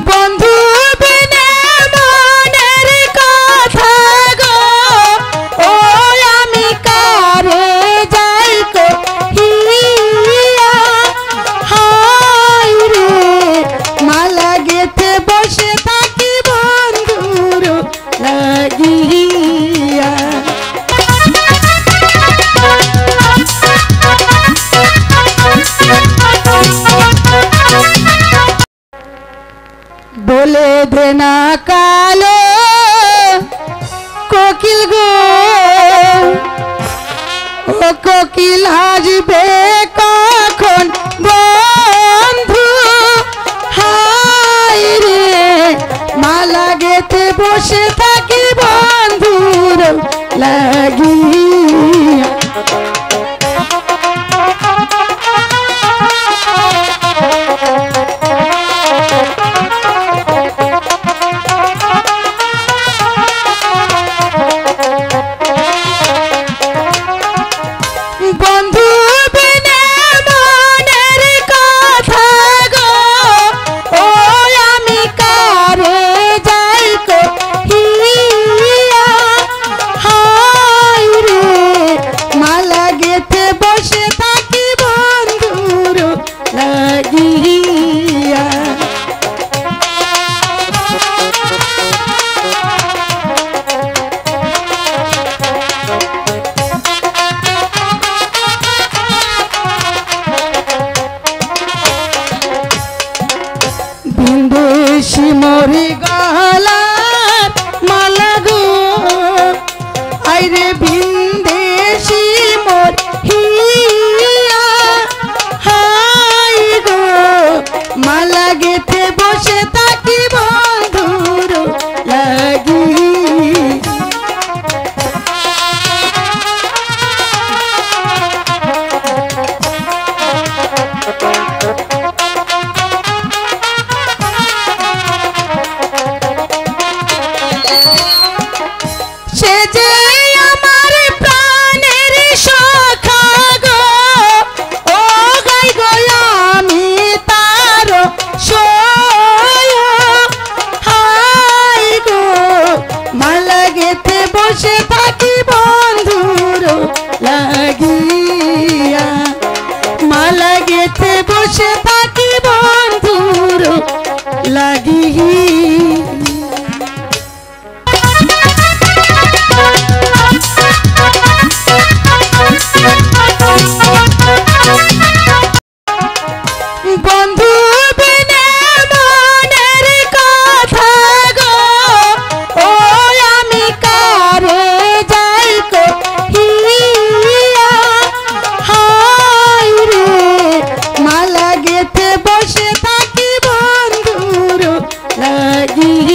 বন্ধু বিনে মনের কথা গো, ও আমি কারে যাই কহিয়া, হায় রে মালা গেথে বসে থাকি বন্ধুর লাগিয়া। বলে দে না কালো কোকিল গো, ও কোকিল আসবে কখন বন্ধু, হায় রে মালা গেথে বসে থাকি বন্ধুর লাগিয়া। বন্ধু বিনে মনের কথা গো, ও আমি কারে যাই কহিয়া, হায় রে মালা গেথে বসে থাকি বন্ধুর লাগিয়া। বিন্দেশি মরি গলার মালা গো, আইরে বিন্দেশি মরিয়া, হাই গো মালা গেথে বসে থাকি বন্ধুর লাগি। সে যে আমার প্রাণের সখা গো, ও গাই গো আমি তার সয়, হায় গো মালা গেথে বসে থাকি বন্ধুর লাগিয়া, মালা গেথে বসে থাকি বন্ধুর লাগিয়া। বন্ধু বিনে মনের কথা গো, ও আমি কারে যাই কহিয়া, হায় রে মালা গেথে বসে থাকি বন্ধুর লাগিয়া।